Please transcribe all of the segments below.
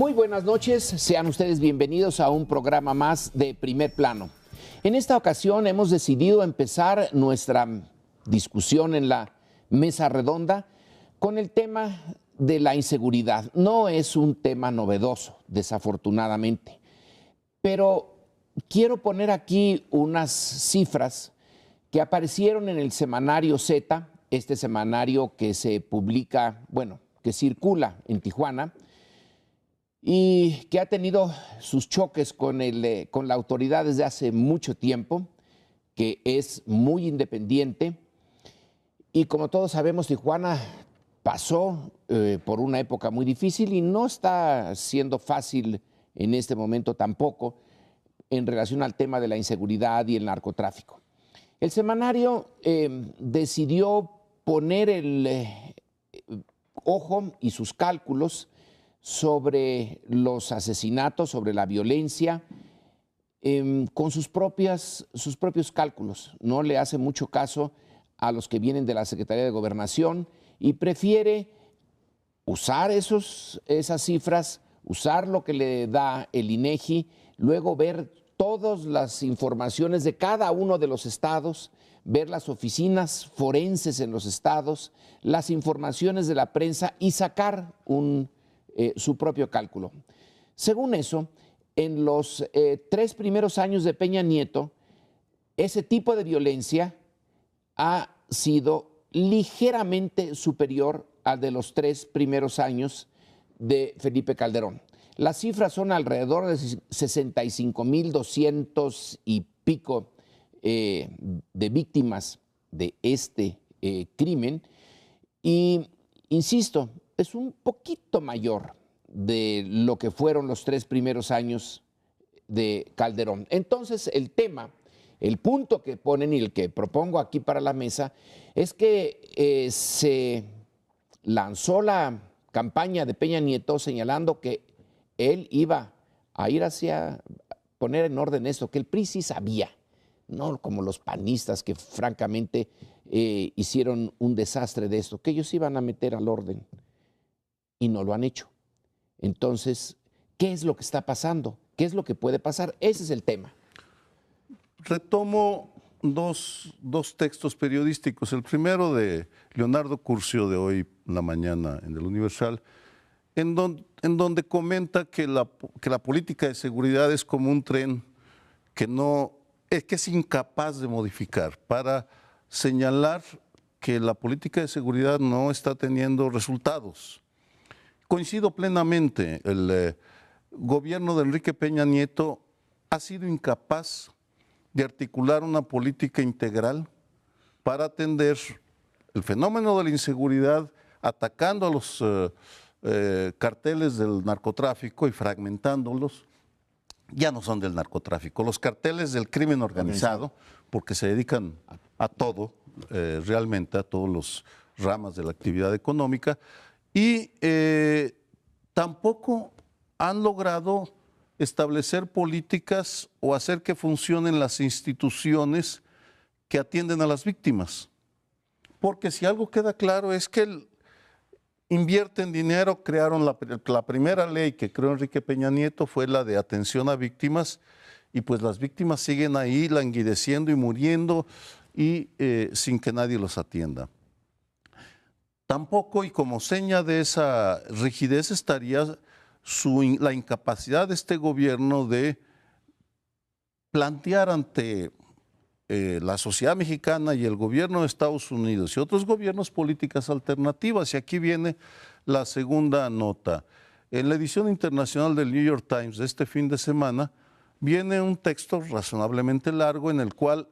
Muy buenas noches, sean ustedes bienvenidos a un programa más de Primer Plano. En esta ocasión hemos decidido empezar nuestra discusión en la mesa redonda con el tema de la inseguridad. No es un tema novedoso, desafortunadamente, pero quiero poner aquí unas cifras que aparecieron en el semanario Z, este semanario que se publica, bueno, que circula en Tijuana, y que ha tenido sus choques con la autoridad desde hace mucho tiempo, que es muy independiente. Y como todos sabemos, Tijuana pasó por una época muy difícil y no está siendo fácil en este momento tampoco en relación al tema de la inseguridad y el narcotráfico. El semanario decidió poner el ojo y sus cálculos sobre los asesinatos, sobre la violencia, con sus propios cálculos. No le hace mucho caso a los que vienen de la Secretaría de Gobernación y prefiere usar esas cifras, usar lo que le da el INEGI, luego ver todas las informaciones de cada uno de los estados, ver las oficinas forenses en los estados, las informaciones de la prensa y sacar su propio cálculo. Según eso, en los 3 primeros años de Peña Nieto, ese tipo de violencia ha sido ligeramente superior al de los 3 primeros años de Felipe Calderón. Las cifras son alrededor de 65,200 y pico de víctimas de este crimen y, insisto, es un poquito mayor de lo que fueron los 3 primeros años de Calderón. Entonces, el punto que ponen y el que propongo aquí para la mesa es que se lanzó la campaña de Peña Nieto señalando que él iba a ir hacia poner en orden esto, que el PRI sí sabía, no como los panistas que francamente hicieron un desastre de esto, que ellos iban a meter al orden. Y no lo han hecho. Entonces, ¿qué es lo que está pasando? ¿Qué es lo que puede pasar? Ese es el tema. Retomo dos textos periodísticos. El primero de Leonardo Curcio, de hoy en la mañana en El Universal, en donde comenta que la política de seguridad es como un tren que es incapaz de modificar, para señalar que la política de seguridad no está teniendo resultados. Coincido plenamente, el gobierno de Enrique Peña Nieto ha sido incapaz de articular una política integral para atender el fenómeno de la inseguridad, atacando a los carteles del narcotráfico y fragmentándolos. Ya no son del narcotráfico, los carteles del crimen organizado, porque se dedican a todo, realmente a todas las ramas de la actividad económica. Y tampoco han logrado establecer políticas o hacer que funcionen las instituciones que atienden a las víctimas. Porque si algo queda claro es que invierten dinero, crearon la primera ley que creó Enrique Peña Nieto fue la de atención a víctimas, y pues las víctimas siguen ahí languideciendo y muriendo y sin que nadie los atienda. Tampoco, y como seña de esa rigidez, estaría la incapacidad de este gobierno de plantear ante la sociedad mexicana y el gobierno de Estados Unidos y otros gobiernos políticas alternativas. Y aquí viene la segunda nota. En la edición internacional del New York Times de este fin de semana viene un texto razonablemente largo en el cual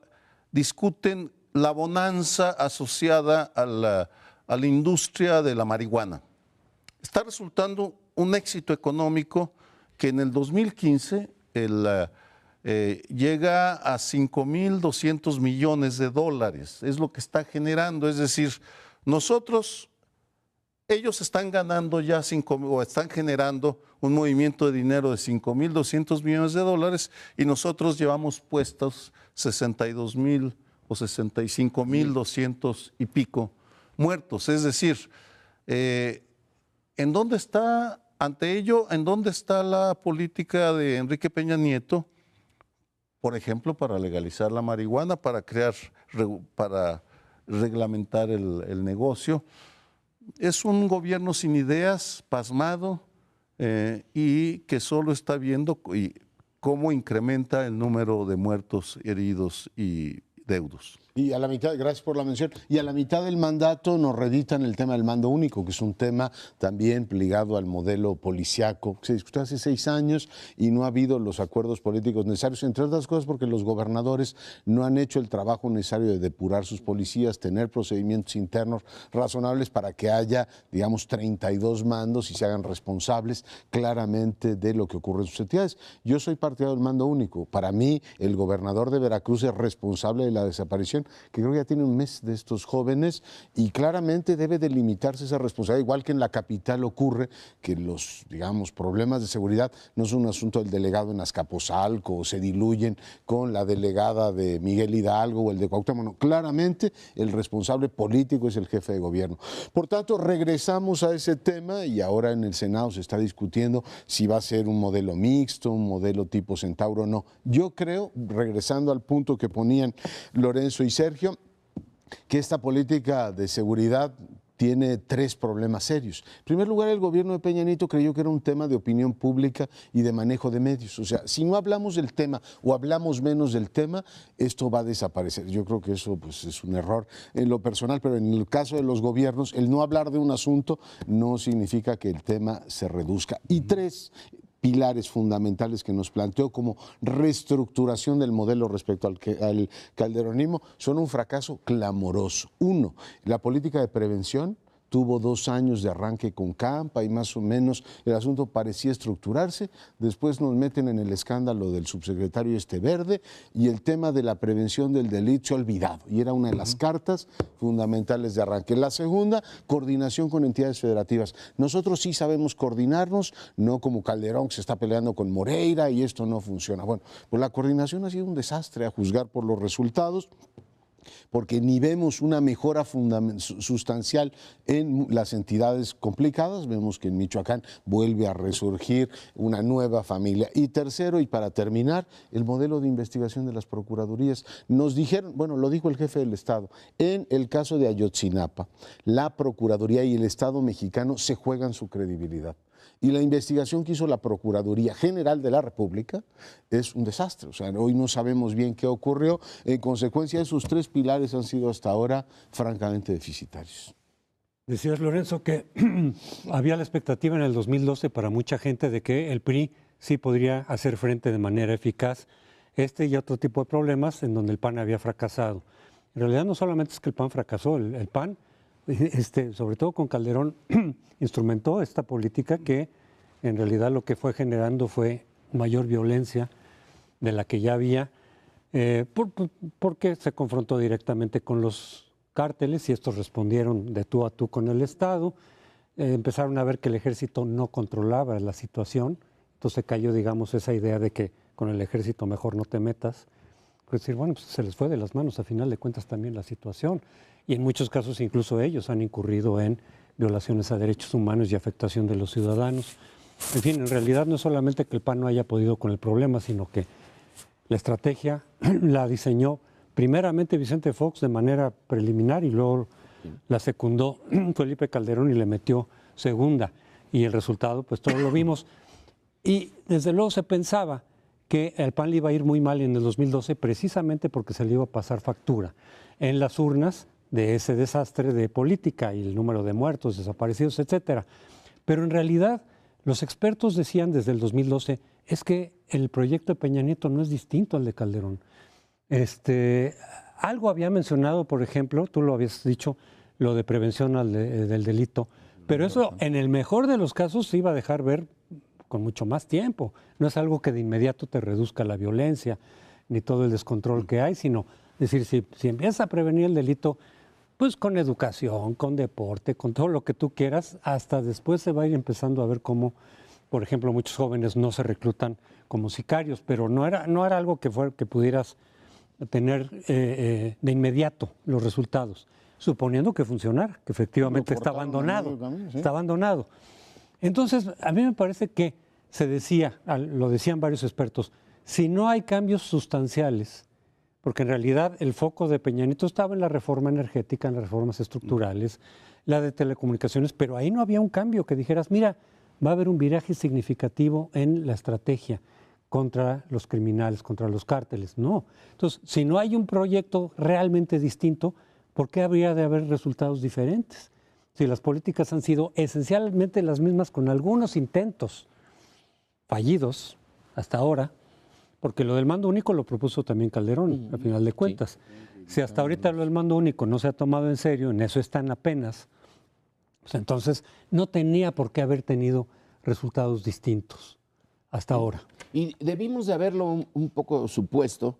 discuten la bonanza asociada a la industria de la marihuana. Está resultando un éxito económico que en el 2015 llega a 5,200 millones de dólares. Es lo que está generando. Es decir, ellos están ganando ya están generando un movimiento de dinero de 5,200 millones de dólares y nosotros llevamos puestos 62,000 o 65,200 y pico muertos. Es decir, ¿en dónde está ante ello, ¿en dónde está la política de Enrique Peña Nieto, por ejemplo, para legalizar la marihuana, para reglamentar el negocio? Es un gobierno sin ideas, pasmado, y que solo está viendo cómo incrementa el número de muertos, heridos y deudos. Y a la mitad, gracias por la mención, y a la mitad del mandato nos reeditan el tema del mando único, que es un tema también ligado al modelo policiaco, que se discutió hace 6 años y no ha habido los acuerdos políticos necesarios, entre otras cosas porque los gobernadores no han hecho el trabajo necesario de depurar sus policías, tener procedimientos internos razonables para que haya, digamos, 32 mandos y se hagan responsables claramente de lo que ocurre en sus entidades. Yo soy partidario del mando único. Para mí, el gobernador de Veracruz es responsable de la desaparición, que creo que ya tiene un mes, de estos jóvenes, y claramente debe delimitarse esa responsabilidad, igual que en la capital ocurre que los, digamos, problemas de seguridad no son un asunto del delegado en Azcapotzalco o se diluyen con la delegada de Miguel Hidalgo o el de Cuauhtémoc. No, claramente el responsable político es el jefe de gobierno. Por tanto, regresamos a ese tema y ahora en el Senado se está discutiendo si va a ser un modelo mixto, un modelo tipo Centauro o no. Yo creo, regresando al punto que ponían Lorenzo y Sergio, que esta política de seguridad tiene 3 problemas serios. En primer lugar, el gobierno de Peña Nieto creyó que era un tema de opinión pública y de manejo de medios. O sea, si no hablamos del tema o hablamos menos del tema, esto va a desaparecer. Yo creo que eso pues, es un error en lo personal, pero en el caso de los gobiernos, el no hablar de un asunto no significa que el tema se reduzca. Y 3 pilares fundamentales que nos planteó como reestructuración del modelo respecto al calderonismo son un fracaso clamoroso. 1, la política de prevención tuvo 2 años de arranque con Campa y más o menos el asunto parecía estructurarse. Después nos meten en el escándalo del subsecretario Verde y el tema de la prevención del delito se ha olvidado y era una de las cartas fundamentales de arranque. La segunda, coordinación con entidades federativas. Nosotros sí sabemos coordinarnos, no como Calderón que se está peleando con Moreira y esto no funciona. Bueno, pues la coordinación ha sido un desastre a juzgar por los resultados, porque ni vemos una mejora sustancial en las entidades complicadas, vemos que en Michoacán vuelve a resurgir una nueva familia. Y tercero, y para terminar, el modelo de investigación de las procuradurías. Nos dijeron, bueno, lo dijo el jefe del Estado, en el caso de Ayotzinapa, la Procuraduría y el Estado mexicano se juegan su credibilidad. Y la investigación que hizo la Procuraduría General de la República es un desastre. O sea, hoy no sabemos bien qué ocurrió. En consecuencia, esos 3 pilares han sido hasta ahora francamente deficitarios. Decías, Lorenzo, que había la expectativa en el 2012 para mucha gente de que el PRI sí podría hacer frente de manera eficaz este y otro tipo de problemas en donde el PAN había fracasado. En realidad no solamente es que el PAN fracasó, el PAN, sobre todo con Calderón, instrumentó esta política que en realidad lo que fue generando fue mayor violencia de la que ya había, porque se confrontó directamente con los cárteles y estos respondieron de tú a tú con el Estado. Empezaron a ver que el ejército no controlaba la situación, entonces cayó, digamos, esa idea de que con el ejército mejor no te metas. Es decir, bueno, pues se les fue de las manos a final de cuentas también la situación. Y en muchos casos incluso ellos han incurrido en violaciones a derechos humanos y afectación de los ciudadanos. En fin, en realidad no es solamente que el PAN no haya podido con el problema, sino que la estrategia la diseñó primeramente Vicente Fox de manera preliminar y luego la secundó Felipe Calderón y le metió segunda. Y el resultado, pues todos lo vimos. Y desde luego se pensaba que al PAN le iba a ir muy mal en el 2012 precisamente porque se le iba a pasar factura en las urnas de ese desastre de política y el número de muertos, desaparecidos, etcétera. Pero en realidad los expertos decían desde el 2012 es que el proyecto de Peña Nieto no es distinto al de Calderón. Algo había mencionado, por ejemplo, tú lo habías dicho, lo de prevención del delito, pero eso en el mejor de los casos se iba a dejar ver con mucho más tiempo. No es algo que de inmediato te reduzca la violencia ni todo el descontrol que hay, sino decir, si empiezas a prevenir el delito, pues con educación, con deporte, con todo lo que tú quieras, hasta después se va a ir empezando a ver cómo, por ejemplo, muchos jóvenes no se reclutan como sicarios, pero no era algo que pudieras tener de inmediato los resultados, suponiendo que funcionara, que efectivamente está abandonado. Está abandonado. Entonces, a mí me parece que se decía, lo decían varios expertos, si no hay cambios sustanciales, porque en realidad el foco de Peña Nieto estaba en la reforma energética, en las reformas estructurales, la de telecomunicaciones, pero ahí no había un cambio que dijeras, mira, va a haber un viraje significativo en la estrategia contra los criminales, contra los cárteles. No. Entonces, si no hay un proyecto realmente distinto, ¿por qué habría de haber resultados diferentes? Si las políticas han sido esencialmente las mismas con algunos intentos fallidos hasta ahora, porque lo del mando único lo propuso también Calderón, a final de cuentas. Si hasta ahorita lo del mando único no se ha tomado en serio, en eso están apenas, pues entonces no tenía por qué haber tenido resultados distintos hasta ahora. Y debimos de haberlo un poco supuesto,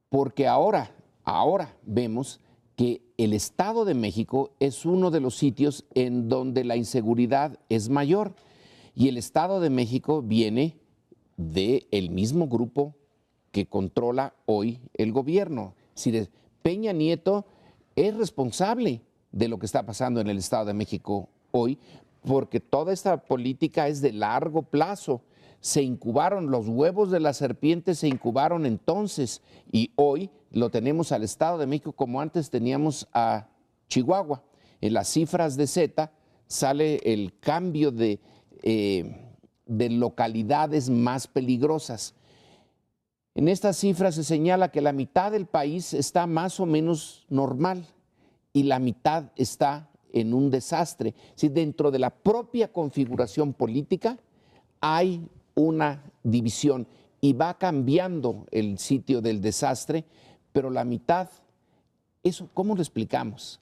porque ahora vemos que el Estado de México es uno de los sitios en donde la inseguridad es mayor. Y el Estado de México viene del mismo grupo que controla hoy el gobierno. Es decir, Peña Nieto es responsable de lo que está pasando en el Estado de México hoy, porque toda esta política es de largo plazo. Se incubaron, los huevos de la serpiente se incubaron entonces, y hoy lo tenemos al Estado de México como antes teníamos a Chihuahua. En las cifras de Z sale el cambio de localidades más peligrosas. En estas cifras se señala que la mitad del país está más o menos normal y la mitad está en un desastre. Si dentro de la propia configuración política hay una división y va cambiando el sitio del desastre, pero la mitad, eso, ¿cómo lo explicamos?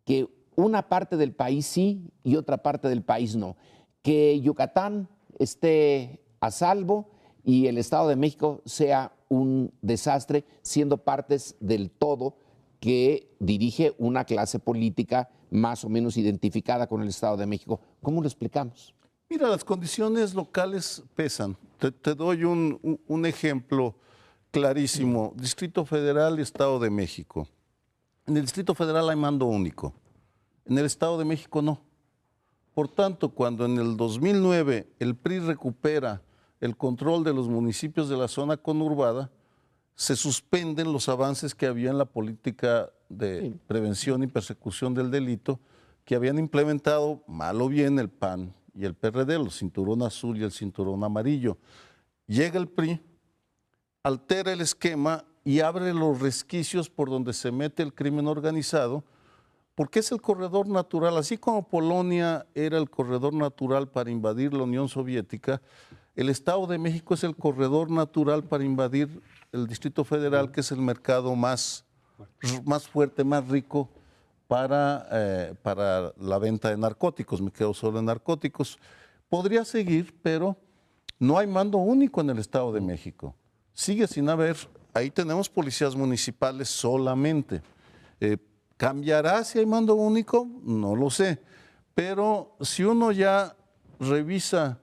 Que una parte del país sí y otra parte del país no. Que Yucatán esté a salvo y el Estado de México sea un desastre, siendo partes del todo que dirige una clase política más o menos identificada con el Estado de México. ¿Cómo lo explicamos? Mira, las condiciones locales pesan. Te doy un ejemplo clarísimo. Distrito Federal y Estado de México. En el Distrito Federal hay mando único. En el Estado de México no. Por tanto, cuando en el 2009 el PRI recupera el control de los municipios de la zona conurbada, se suspenden los avances que había en la política de prevención y persecución del delito que habían implementado, mal o bien, el PAN y el PRD, el cinturón azul y el cinturón amarillo. Llega el PRI, altera el esquema y abre los resquicios por donde se mete el crimen organizado, porque es el corredor natural. Así como Polonia era el corredor natural para invadir la Unión Soviética, el Estado de México es el corredor natural para invadir el Distrito Federal, que es el mercado más fuerte, más rico para la venta de narcóticos. Me quedo solo en narcóticos. Podría seguir, pero no hay mando único en el Estado de México. Sigue sin haber, ahí tenemos policías municipales solamente. ¿Cambiará si hay mando único? No lo sé. Pero si uno ya revisa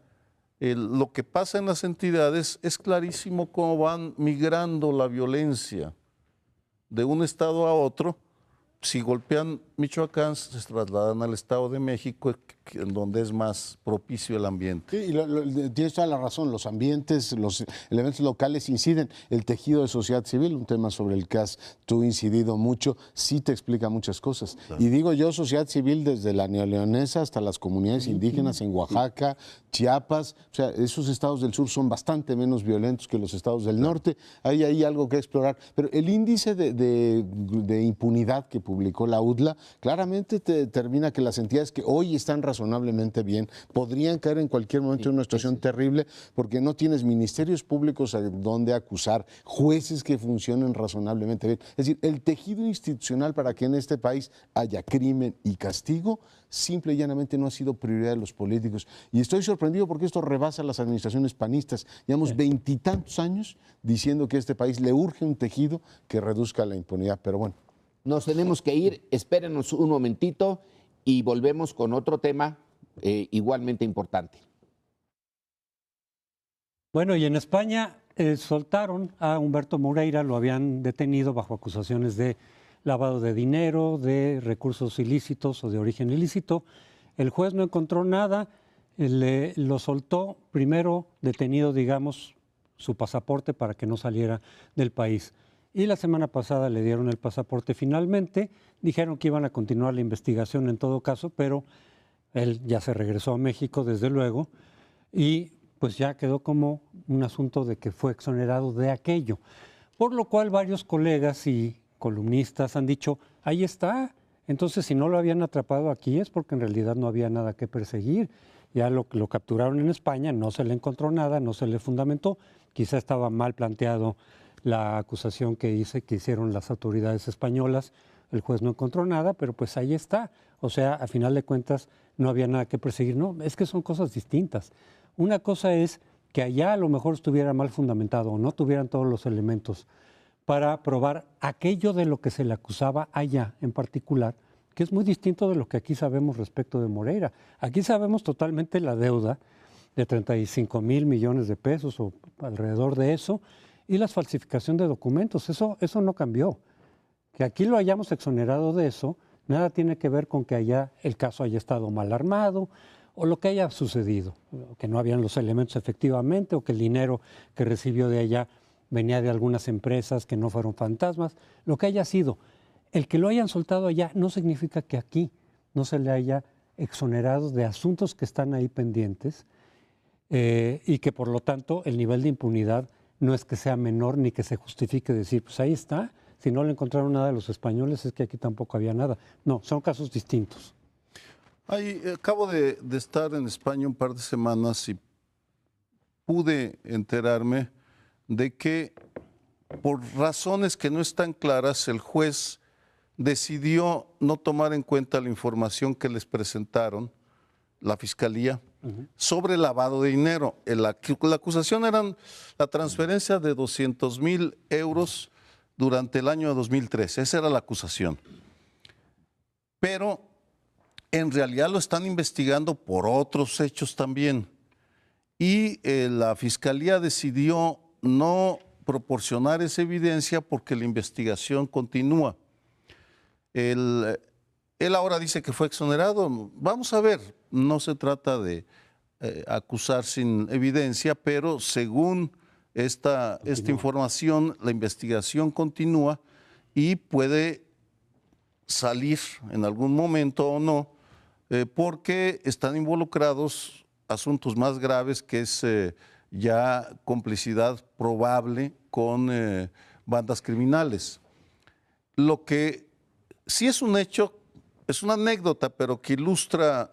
lo que pasa en las entidades, es clarísimo cómo van migrando la violencia de un estado a otro. Si golpean Michoacán, se trasladan al Estado de México, en donde es más propicio el ambiente. Sí, y tienes toda la razón, los ambientes, los elementos locales inciden. El tejido de sociedad civil, un tema sobre el que has tú incidido mucho, sí te explica muchas cosas. Claro. Y digo yo, sociedad civil desde la neoleonesa hasta las comunidades indígenas en Oaxaca, Chiapas, o sea, esos estados del sur son bastante menos violentos que los estados del norte. Hay algo que explorar. Pero el índice de impunidad que publicó la UDLA claramente te determina que las entidades que hoy están razonablemente bien podrían caer en cualquier momento en una situación terrible, porque no tienes ministerios públicos a donde acusar, jueces que funcionen razonablemente bien. Es decir, el tejido institucional para que en este país haya crimen y castigo simple y llanamente no ha sido prioridad de los políticos. Y estoy sorprendido porque esto rebasa las administraciones panistas. Llevamos 20 y tantos años diciendo que a este país le urge un tejido que reduzca la impunidad, pero bueno. Nos tenemos que ir, espérenos un momentito y volvemos con otro tema igualmente importante. Bueno, y en España soltaron a Humberto Moreira, lo habían detenido bajo acusaciones de lavado de dinero, de recursos ilícitos o de origen ilícito. El juez no encontró nada, lo soltó primero detenido, digamos, su pasaporte para que no saliera del país. Y la semana pasada le dieron el pasaporte finalmente, dijeron que iban a continuar la investigación en todo caso, pero él ya se regresó a México, desde luego, y pues ya quedó como un asunto de que fue exonerado de aquello. Por lo cual varios colegas y columnistas han dicho, ahí está, entonces si no lo habían atrapado aquí es porque en realidad no había nada que perseguir. Ya lo capturaron en España, no se le encontró nada, no se le fundamentó, quizá estaba mal planteado la acusación que hicieron las autoridades españolas, el juez no encontró nada, pero pues ahí está. O sea, a final de cuentas no había nada que perseguir. No, es que son cosas distintas. Una cosa es que allá a lo mejor estuviera mal fundamentado o no tuvieran todos los elementos para probar aquello de lo que se le acusaba allá en particular, que es muy distinto de lo que aquí sabemos respecto de Moreira. Aquí sabemos totalmente la deuda de 35,000 millones de pesos o alrededor de eso, y la falsificación de documentos. Eso no cambió. Que aquí lo hayamos exonerado de eso, nada tiene que ver con que allá el caso haya estado mal armado o lo que haya sucedido, que no habían los elementos efectivamente o que el dinero que recibió de allá venía de algunas empresas que no fueron fantasmas, lo que haya sido. El que lo hayan soltado allá no significa que aquí no se le haya exonerado de asuntos que están ahí pendientes y que por lo tanto el nivel de impunidad no es que sea menor ni que se justifique decir, pues ahí está, si no le encontraron nada a los españoles es que aquí tampoco había nada. No, son casos distintos. Acabo de estar en España un par de semanas y pude enterarme de que por razones que no están claras el juez decidió no tomar en cuenta la información que les presentaron la Fiscalía sobre lavado de dinero. La acusación era la transferencia de 200,000 euros durante el año 2013. Esa era la acusación. Pero en realidad lo están investigando por otros hechos también. Y la Fiscalía decidió no proporcionar esa evidencia porque la investigación continúa. Él ahora dice que fue exonerado. Vamos a ver, no se trata de acusar sin evidencia, pero según esta información, la investigación continúa y puede salir en algún momento o no, porque están involucrados asuntos más graves, que es ya complicidad probable con bandas criminales. Lo que sí es un hecho, es una anécdota, pero que ilustra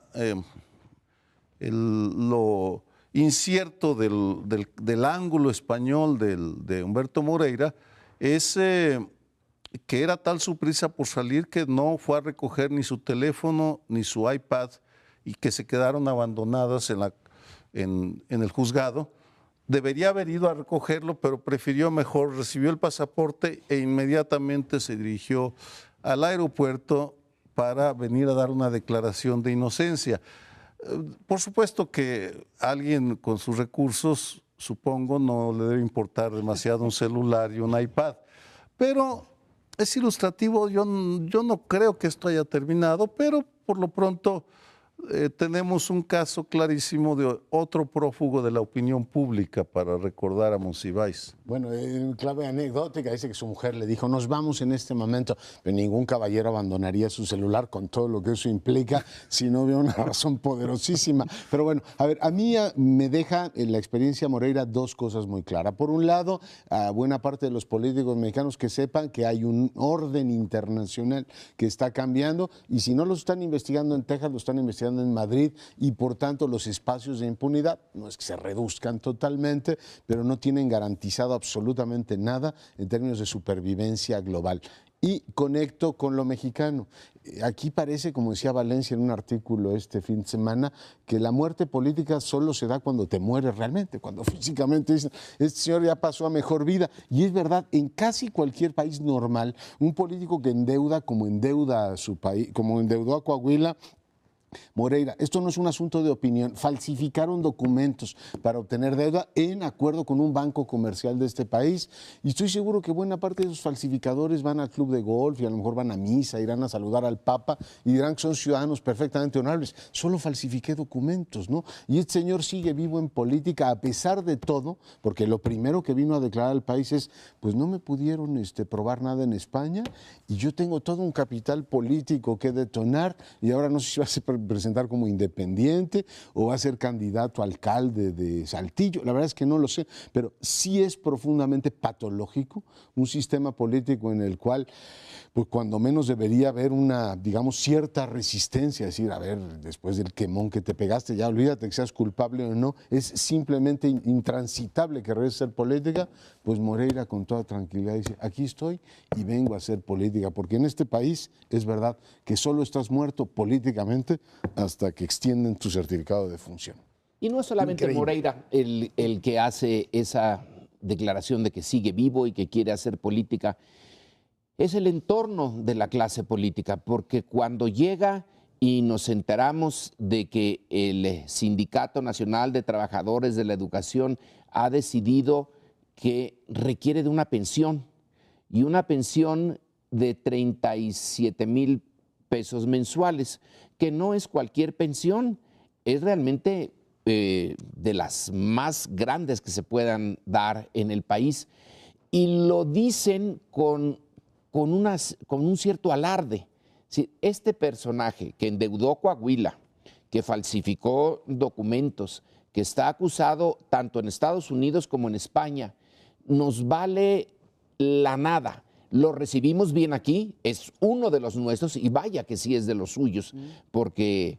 lo incierto del ángulo español de Humberto Moreira, es que era tal su prisa por salir que no fue a recoger ni su teléfono ni su iPad y que se quedaron abandonadas en el juzgado. Debería haber ido a recogerlo, pero prefirió mejor, recibió el pasaporte e inmediatamente se dirigió al aeropuerto para venir a dar una declaración de inocencia. Por supuesto que alguien con sus recursos, supongo, no le debe importar demasiado un celular y un iPad, pero es ilustrativo. Yo no creo que esto haya terminado, pero por lo pronto tenemos un caso clarísimo de otro prófugo de la opinión pública para recordar a Monsiváis. Bueno, en clave anecdótica dice que su mujer le dijo, nos vamos en este momento, pero ningún caballero abandonaría su celular con todo lo que eso implica si no hubiera una razón poderosísima. Pero bueno, a ver, a mí me deja en la experiencia Moreira dos cosas muy claras. Por un lado, a buena parte de los políticos mexicanos que sepan que hay un orden internacional que está cambiando y si no lo están investigando en Texas, lo están investigando en Madrid y por tanto los espacios de impunidad no es que se reduzcan totalmente, pero no tienen garantizado absolutamente nada en términos de supervivencia global. Y conecto con lo mexicano. Aquí parece, como decía Valencia en un artículo este fin de semana, que la muerte política solo se da cuando te mueres realmente, cuando físicamente dicen, este señor ya pasó a mejor vida. Y es verdad, en casi cualquier país normal, un político que endeuda como endeuda a su país, como endeudó a Coahuila, Moreira, esto no es un asunto de opinión. Falsificaron documentos para obtener deuda en acuerdo con un banco comercial de este país. Y estoy seguro que buena parte de esos falsificadores van al club de golf y a lo mejor van a misa, irán a saludar al Papa y dirán que son ciudadanos perfectamente honorables. Solo falsifiqué documentos, ¿no? Y este señor sigue vivo en política a pesar de todo, porque lo primero que vino a declarar al país es, pues no me pudieron probar nada en España y yo tengo todo un capital político que detonar y ahora no sé si va a presentar como independiente o va a ser candidato a alcalde de Saltillo. La verdad es que no lo sé, pero sí es profundamente patológico un sistema político en el cual, pues cuando menos debería haber una, digamos, cierta resistencia, decir, a ver, después del quemón que te pegaste, ya olvídate que seas culpable o no, es simplemente intransitable que regrese a ser política, pues Moreira con toda tranquilidad dice, aquí estoy y vengo a hacer política, porque en este país es verdad que solo estás muerto políticamente hasta que extienden tu certificado de función. Y no es solamente Increíble. Moreira el que hace esa declaración de que sigue vivo y que quiere hacer política, es el entorno de la clase política, porque cuando llega y nos enteramos de que el Sindicato Nacional de Trabajadores de la Educación ha decidido que requiere de una pensión, y una pensión de 37,000 pesos mensuales, que no es cualquier pensión, es realmente de las más grandes que se puedan dar en el país. Y lo dicen con un cierto alarde. Este personaje que endeudó Coahuila, que falsificó documentos, que está acusado tanto en Estados Unidos como en España, nos vale la nada. Lo recibimos bien aquí, es uno de los nuestros y vaya que sí es de los suyos, porque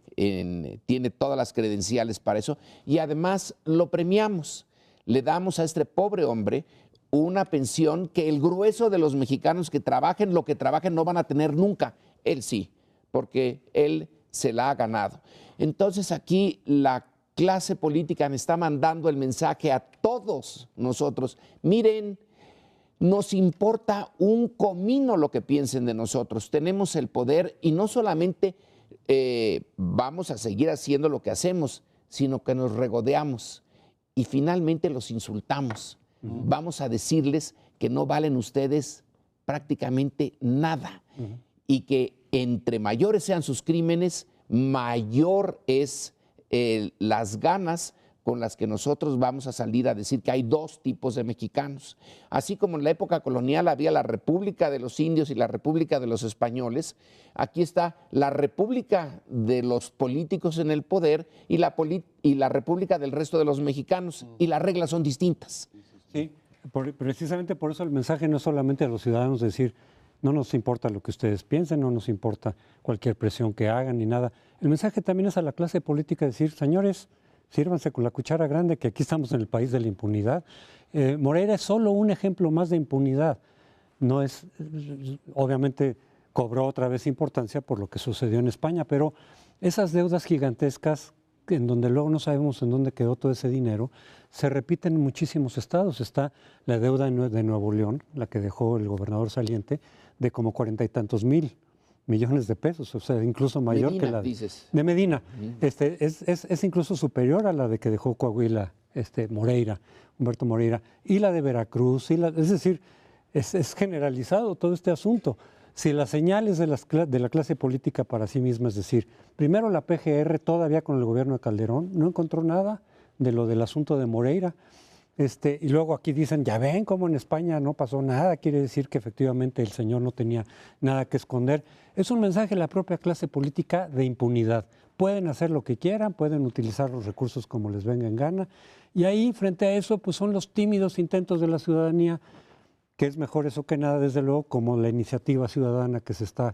tiene todas las credenciales para eso y además lo premiamos. Le damos a este pobre hombre una pensión que el grueso de los mexicanos que trabajen lo que trabajen no van a tener nunca. Él sí, porque él se la ha ganado. Entonces aquí la clase política me está mandando el mensaje a todos nosotros. Miren, nos importa un comino lo que piensen de nosotros. Tenemos el poder y no solamente vamos a seguir haciendo lo que hacemos, sino que nos regodeamos y finalmente los insultamos. Vamos a decirles que no valen ustedes prácticamente nada y que entre mayores sean sus crímenes, mayor es las ganas con las que nosotros vamos a salir a decir que hay dos tipos de mexicanos. Así como en la época colonial había la República de los Indios y la República de los Españoles, aquí está la República de los políticos en el poder y la República del resto de los mexicanos, y las reglas son distintas. Sí, precisamente por eso el mensaje no es solamente a los ciudadanos decir, no nos importa lo que ustedes piensen, no nos importa cualquier presión que hagan ni nada. El mensaje también es a la clase política decir, señores, sírvanse con la cuchara grande, que aquí estamos en el país de la impunidad. Moreira es solo un ejemplo más de impunidad. No es, obviamente cobró otra vez importancia por lo que sucedió en España, pero esas deudas gigantescas, en donde luego no sabemos en dónde quedó todo ese dinero, se repiten en muchísimos estados. Está la deuda de Nuevo León, la que dejó el gobernador saliente, de como 40 y tantos mil millones de pesos, o sea, incluso mayor Medina, que la dices. de Medina. Es incluso superior a la de que dejó Coahuila, Moreira, Humberto Moreira, y la de Veracruz, es decir, es generalizado todo este asunto. Si las señales de la clase política para sí misma, es decir, primero la PGR todavía con el gobierno de Calderón no encontró nada de lo del asunto de Moreira, y luego aquí dicen, ya ven cómo en España no pasó nada, quiere decir que efectivamente el señor no tenía nada que esconder. Es un mensaje a la propia clase política de impunidad. Pueden hacer lo que quieran, pueden utilizar los recursos como les venga en gana, y ahí frente a eso pues son los tímidos intentos de la ciudadanía, que es mejor eso que nada, desde luego, como la iniciativa ciudadana que se está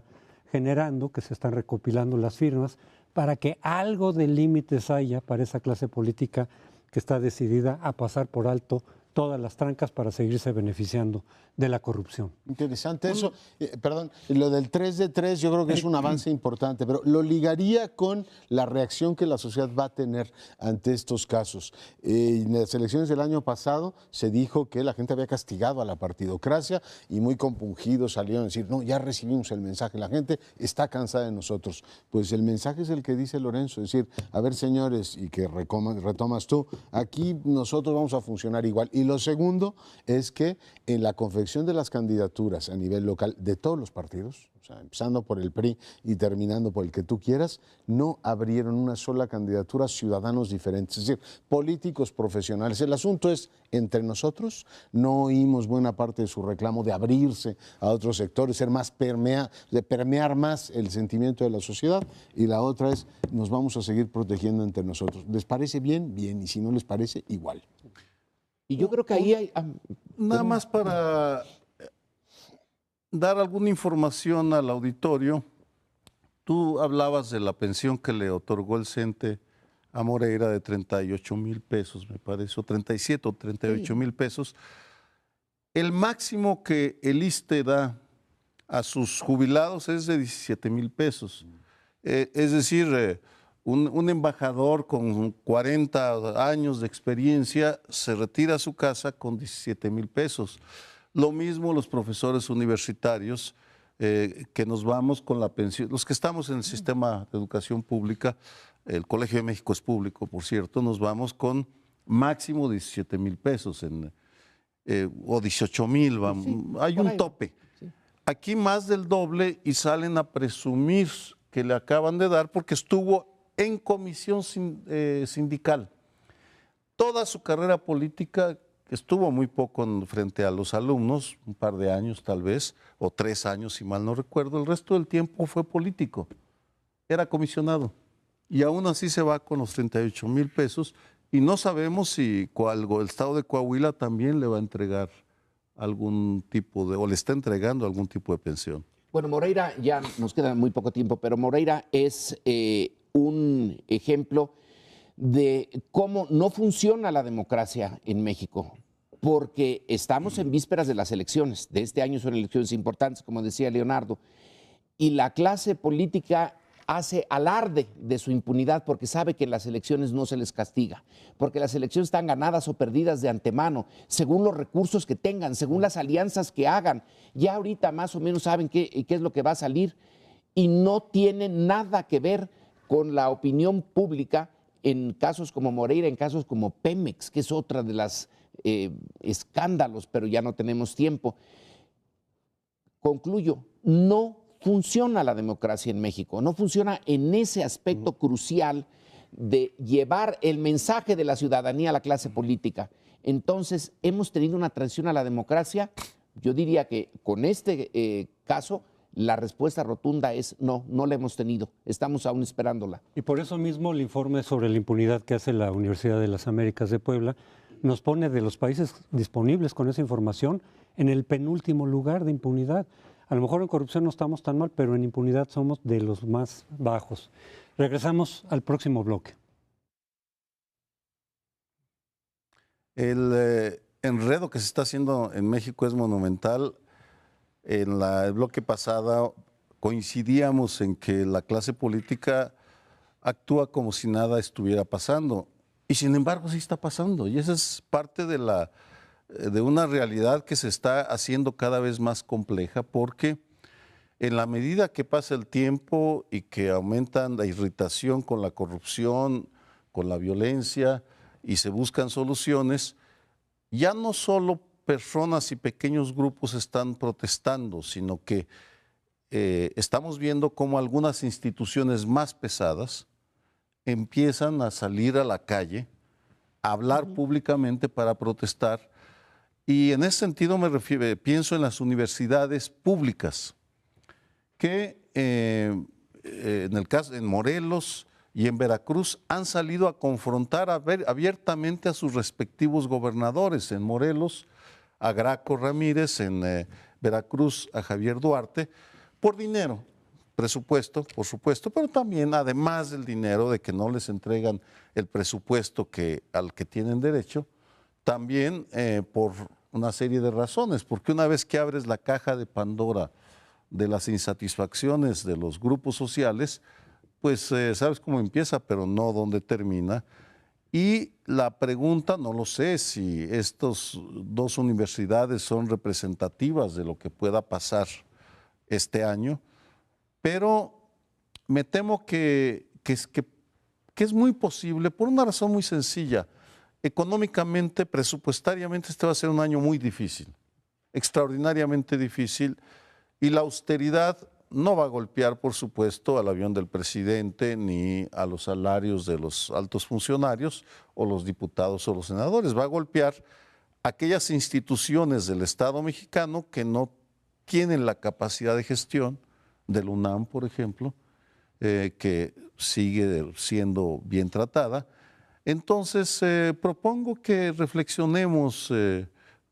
generando, que se están recopilando las firmas, para que algo de límites haya para esa clase política que está decidida a pasar por alto todas las trancas para seguirse beneficiando de la corrupción. Interesante eso. Perdón, lo del 3 de 3 yo creo que es un avance importante, pero lo ligaría con la reacción que la sociedad va a tener ante estos casos. En las elecciones del año pasado se dijo que la gente había castigado a la partidocracia y muy compungidos salieron a decir, no, ya recibimos el mensaje, la gente está cansada de nosotros. Pues el mensaje es el que dice Lorenzo, es decir, a ver señores, y que retomas tú, aquí nosotros vamos a funcionar igual. Y lo segundo es que en la confección de las candidaturas a nivel local de todos los partidos, o sea, empezando por el PRI y terminando por el que tú quieras, no abrieron una sola candidatura a ciudadanos diferentes, es decir, políticos profesionales. El asunto es entre nosotros, no oímos buena parte de su reclamo de abrirse a otros sectores, ser más de permear más el sentimiento de la sociedad, y la otra es, nos vamos a seguir protegiendo entre nosotros. ¿Les parece bien? Bien, y si no les parece, igual. Y yo creo que ahí hay... Nada más para dar alguna información al auditorio. Tú hablabas de la pensión que le otorgó el CENTE a Moreira de 38,000 pesos, me parece, o 37 o 38,000 pesos. El máximo que el ISSSTE da a sus jubilados es de 17,000 pesos. Es decir, un embajador con 40 años de experiencia se retira a su casa con 17,000 pesos. Lo mismo los profesores universitarios, que nos vamos con la pensión. Los que estamos en el sistema de educación pública, el Colegio de México es público, por cierto, nos vamos con máximo 17,000 pesos o 18,000. Hay un tope. Aquí más del doble y salen a presumir que le acaban de dar porque estuvo en comisión sindical. Toda su carrera política estuvo muy poco frente a los alumnos, un par de años tal vez, o 3 años si mal no recuerdo. El resto del tiempo fue político, era comisionado. Y aún así se va con los 38,000 pesos y no sabemos si el estado de Coahuila también le va a entregar algún tipo de, o le está entregando algún tipo de pensión. Bueno, Moreira, ya nos queda muy poco tiempo, pero Moreira es un ejemplo de cómo no funciona la democracia en México, porque estamos en vísperas de las elecciones. De este año son elecciones importantes, como decía Leonardo, y la clase política hace alarde de su impunidad porque sabe que en las elecciones no se les castiga, porque las elecciones están ganadas o perdidas de antemano, según los recursos que tengan, según las alianzas que hagan. Ya ahorita más o menos saben qué es lo que va a salir y no tiene nada que ver con la opinión pública en casos como Moreira, en casos como Pemex, que es otra de las escándalos, pero ya no tenemos tiempo. Concluyo, no funciona la democracia en México, no funciona en ese aspecto crucial de llevar el mensaje de la ciudadanía a la clase política. Entonces, hemos tenido una transición a la democracia. Yo diría que con este caso, la respuesta rotunda es no, no la hemos tenido. Estamos aún esperándola. Y por eso mismo el informe sobre la impunidad que hace la Universidad de las Américas de Puebla nos pone de los países disponibles con esa información en el penúltimo lugar de impunidad. A lo mejor en corrupción no estamos tan mal, pero en impunidad somos de los más bajos. Regresamos al próximo bloque. El enredo que se está haciendo en México es monumental. En el bloque pasado coincidíamos en que la clase política actúa como si nada estuviera pasando. Y sin embargo sí está pasando. Y esa es parte de una realidad que se está haciendo cada vez más compleja, porque en la medida que pasa el tiempo y que aumentan la irritación con la corrupción, con la violencia, y se buscan soluciones, ya no solo personas y pequeños grupos están protestando, sino que estamos viendo cómo algunas instituciones más pesadas empiezan a salir a la calle, a hablar públicamente para protestar. Y en ese sentido pienso en las universidades públicas, que en el caso en Morelos y en Veracruz han salido a confrontar abiertamente a sus respectivos gobernadores. En Morelos a Graco Ramírez, en Veracruz a Javier Duarte, por dinero, presupuesto, por supuesto, pero también además del dinero de que no les entregan el presupuesto al que tienen derecho, también por una serie de razones, porque una vez que abres la caja de Pandora de las insatisfacciones de los grupos sociales, pues sabes cómo empieza, pero no dónde termina. Y la pregunta, no lo sé si estas dos universidades son representativas de lo que pueda pasar este año, pero me temo que es muy posible por una razón muy sencilla. Económicamente, presupuestariamente, este va a ser un año muy difícil, extraordinariamente difícil, y la austeridad no va a golpear, por supuesto, al avión del presidente ni a los salarios de los altos funcionarios o los diputados o los senadores. Va a golpear aquellas instituciones del Estado mexicano que no tienen la capacidad de gestión, del UNAM, por ejemplo, que sigue siendo bien tratada. Entonces, propongo que reflexionemos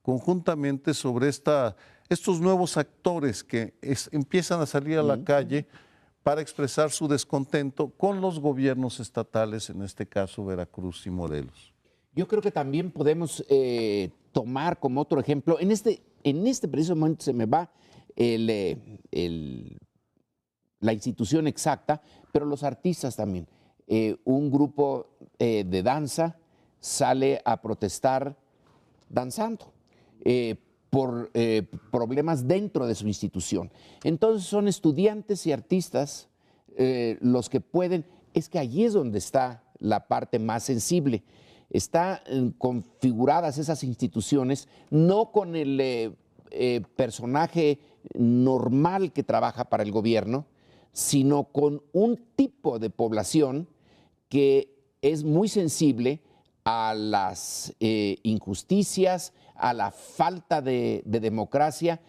conjuntamente sobre estos nuevos actores que empiezan a salir a la calle para expresar su descontento con los gobiernos estatales, en este caso Veracruz y Morelos. Yo creo que también podemos tomar como otro ejemplo, en este preciso momento se me va la institución exacta, pero los artistas también. Un grupo de danza sale a protestar danzando por problemas dentro de su institución. Entonces son estudiantes y artistas los que pueden, es que allí es donde está la parte más sensible. Están configuradas esas instituciones no con el personaje normal que trabaja para el gobierno, sino con un tipo de población que es muy sensible a las injusticias, a la falta de democracia,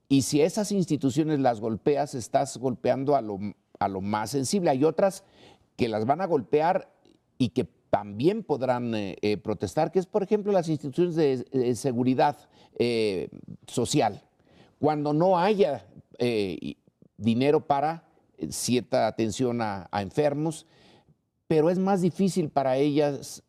y si esas instituciones las golpeas, estás golpeando a lo más sensible. Hay otras que las van a golpear y que también podrán protestar, que es, por ejemplo, las instituciones de seguridad social. Cuando no haya dinero para cierta atención a enfermos, pero es más difícil para ellas,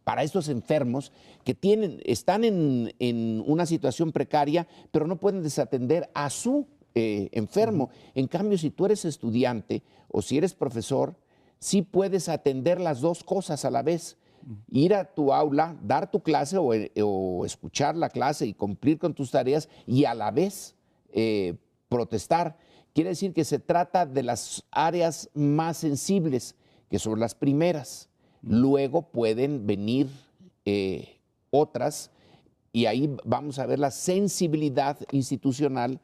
para estos enfermos que están en una situación precaria, pero no pueden desatender a su enfermo. En cambio, si tú eres estudiante o si eres profesor, sí puedes atender las dos cosas a la vez. Ir a tu aula, dar tu clase o escuchar la clase y cumplir con tus tareas y a la vez protestar. Quiere decir que se trata de las áreas más sensibles, que son las primeras. Luego pueden venir otras y ahí vamos a ver la sensibilidad institucional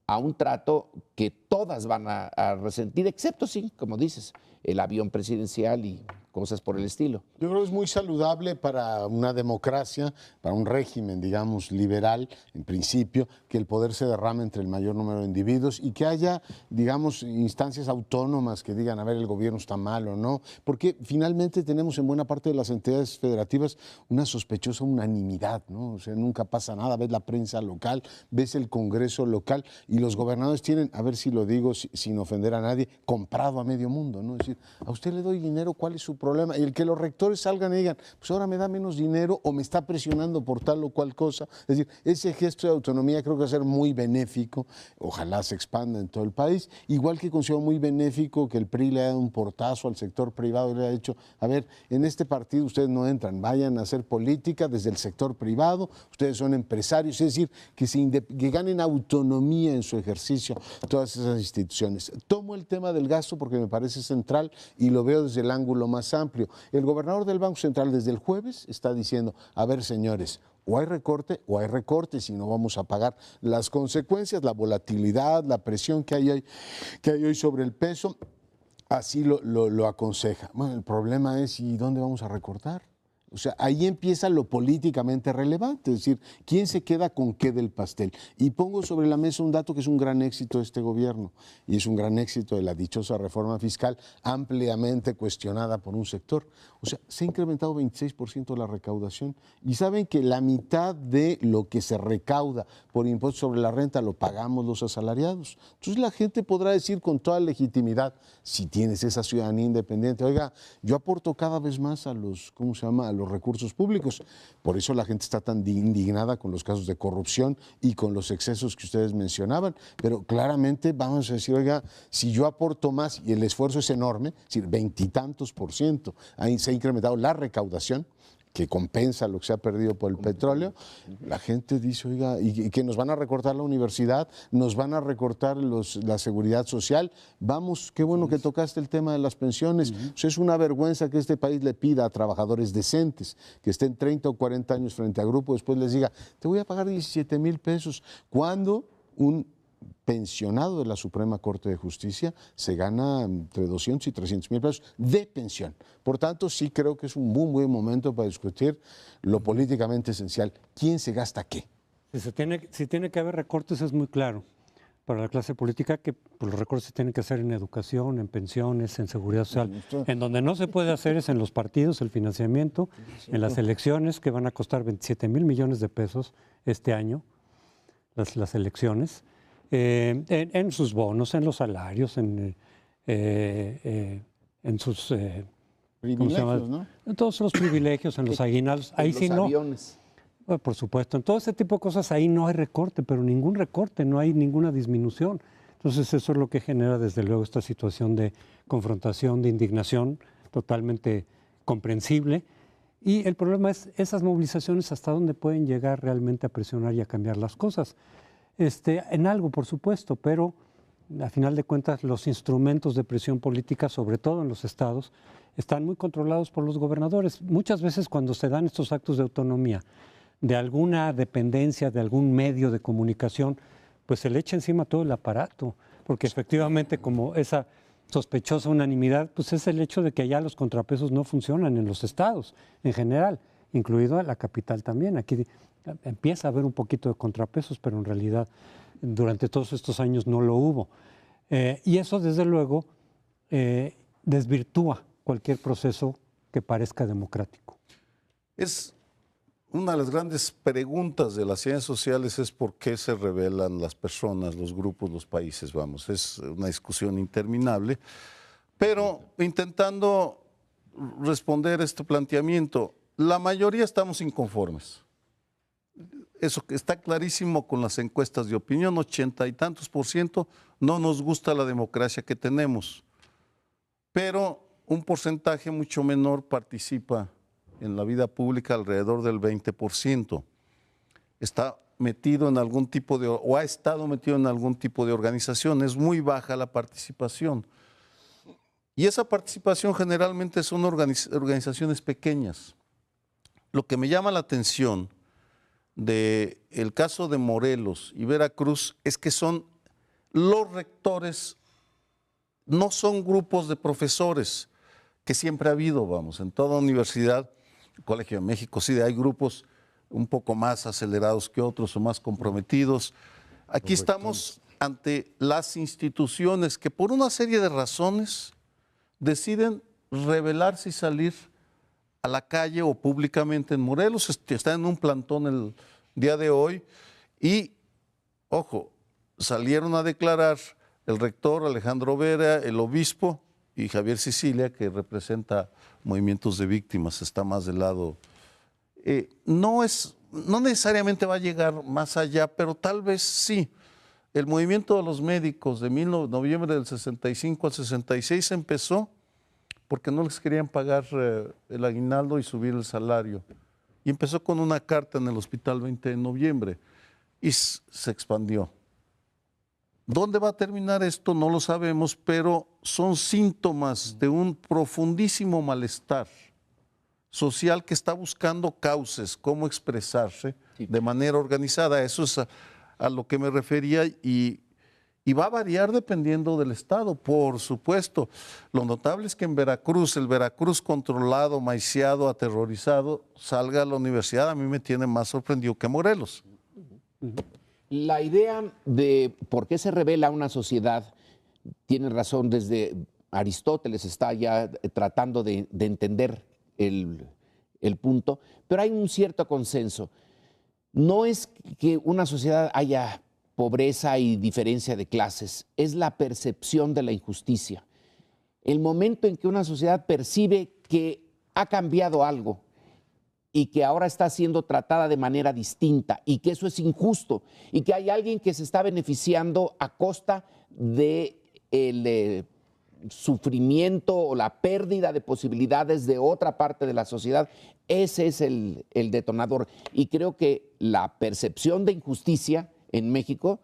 a un trato que todas van a resentir, excepto, sí, como dices, el avión presidencial y cosas por el estilo. Yo creo que es muy saludable para una democracia, para un régimen, digamos, liberal, en principio, que el poder se derrame entre el mayor número de individuos y que haya, digamos, instancias autónomas que digan, a ver, el gobierno está mal o no, porque finalmente tenemos en buena parte de las entidades federativas una sospechosa unanimidad, ¿no? O sea, nunca pasa nada, ves la prensa local, ves el Congreso local y los gobernadores tienen, a ver si lo digo sin ofender a nadie, comprado a medio mundo, ¿no? Es decir, a usted le doy dinero, ¿cuál es su problema? Y el que los rectores salgan y digan, pues ahora me da menos dinero o me está presionando por tal o cual cosa. Es decir, ese gesto de autonomía creo que va a ser muy benéfico, ojalá se expanda en todo el país, igual que considero muy benéfico que el PRI le haya dado un portazo al sector privado y le haya dicho, a ver, en este partido ustedes no entran, vayan a hacer política desde el sector privado, ustedes son empresarios, es decir, que ganen autonomía en su ejercicio todas esas instituciones. Tomo el tema del gasto porque me parece central y lo veo desde el ángulo más amplio. El gobernador del Banco Central desde el jueves está diciendo, a ver señores, o hay recorte si no vamos a pagar las consecuencias, la volatilidad, la presión que hay hoy sobre el peso, así lo aconseja. Bueno, el problema es, ¿y dónde vamos a recortar? O sea, ahí empieza lo políticamente relevante, es decir, ¿quién se queda con qué del pastel? Y pongo sobre la mesa un dato que es un gran éxito de este gobierno y es un gran éxito de la dichosa reforma fiscal ampliamente cuestionada por un sector. O sea, se ha incrementado 26% la recaudación y saben que la mitad de lo que se recauda por impuestos sobre la renta lo pagamos los asalariados. Entonces la gente podrá decir con toda legitimidad, si tienes esa ciudadanía independiente, oiga, yo aporto cada vez más a los, ¿cómo se llama?, a los los recursos públicos. Por eso la gente está tan indignada con los casos de corrupción y con los excesos que ustedes mencionaban. Pero claramente vamos a decir, oiga, si yo aporto más y el esfuerzo es enorme, es decir, 20 y tantos %, ahí se ha incrementado la recaudación, que compensa lo que se ha perdido por el petróleo, la gente dice, oiga, y que nos van a recortar la universidad, nos van a recortar la seguridad social. Vamos, qué bueno que tocaste el tema de las pensiones. O sea, es una vergüenza que este país le pida a trabajadores decentes, que estén 30 o 40 años frente a grupo, después les diga, te voy a pagar 17,000 pesos, cuando un pensionado de la Suprema Corte de Justicia se gana entre 200 y 300 mil pesos de pensión. Por tanto, sí creo que es un muy buen momento para discutir lo políticamente esencial. ¿Quién se gasta qué? Si tiene que haber recortes, es muy claro para la clase política que pues, los recortes se tienen que hacer en educación, en pensiones, en seguridad social. En donde no se puede hacer es en los partidos, el financiamiento, en las elecciones que van a costar 27 mil millones de pesos este año, las elecciones. En sus bonos, en los salarios, en sus privilegios, ¿no? En todos los privilegios, en los aguinaldos. Ahí sí no. Aviones. Por supuesto, en todo ese tipo de cosas ahí no hay recorte, pero ningún recorte, no hay ninguna disminución. Entonces eso es lo que genera desde luego esta situación de confrontación, de indignación totalmente comprensible. Y el problema es esas movilizaciones hasta dónde pueden llegar realmente a presionar y a cambiar las cosas. En algo, por supuesto, pero a final de cuentas los instrumentos de presión política, sobre todo en los estados, están muy controlados por los gobernadores. Muchas veces cuando se dan estos actos de autonomía, de alguna dependencia, de algún medio de comunicación, pues se le echa encima todo el aparato, porque efectivamente como esa sospechosa unanimidad, pues es el hecho de que allá los contrapesos no funcionan en los estados en general, incluido la capital también. Aquí empieza a haber un poquito de contrapesos, pero en realidad durante todos estos años no lo hubo. Y eso, desde luego, desvirtúa cualquier proceso que parezca democrático. Es una de las grandes preguntas de las ciencias sociales es por qué se rebelan las personas, los grupos, los países, vamos. Es una discusión interminable, pero intentando responder este planteamiento, la mayoría estamos inconformes. Eso está clarísimo con las encuestas de opinión, 80 y tantos %, no nos gusta la democracia que tenemos, pero un porcentaje mucho menor participa en la vida pública, alrededor del 20%. Está metido en algún tipo de, o ha estado metido en algún tipo de organización, es muy baja la participación. Y esa participación generalmente son organizaciones pequeñas. Lo que me llama la atención del caso de Morelos y Veracruz es que son los rectores, no son grupos de profesores, que siempre ha habido, vamos, en toda universidad, el Colegio de México, sí, hay grupos un poco más acelerados que otros o más comprometidos. Aquí estamos ante las instituciones que por una serie de razones deciden rebelarse y salir a la calle o públicamente en Morelos. Está en un plantón el día de hoy y, ojo, salieron a declarar el rector Alejandro Vera, el obispo y Javier Sicilia, que representa movimientos de víctimas, está más del lado. No necesariamente va a llegar más allá, pero tal vez sí. El movimiento de los médicos de noviembre del 65 al 66 empezó porque no les querían pagar el aguinaldo y subir el salario. Y empezó con una carta en el hospital 20 de noviembre y se expandió. ¿Dónde va a terminar esto? No lo sabemos, pero son síntomas de un profundísimo malestar social que está buscando cauces, cómo expresarse de manera organizada. Eso es a lo que me refería y va a variar dependiendo del estado, por supuesto. Lo notable es que en Veracruz, el Veracruz controlado, maiciado, aterrorizado, salga a la universidad, a mí me tiene más sorprendido que Morelos. La idea de por qué se revela una sociedad, tiene razón, desde Aristóteles está ya tratando de entender el punto, pero hay un cierto consenso. No es que una sociedad haya pobreza y diferencia de clases, es la percepción de la injusticia. El momento en que una sociedad percibe que ha cambiado algo, y que ahora está siendo tratada de manera distinta y que eso es injusto y que hay alguien que se está beneficiando a costa de el sufrimiento o la pérdida de posibilidades de otra parte de la sociedad. Ese es el detonador. Y creo que la percepción de injusticia en México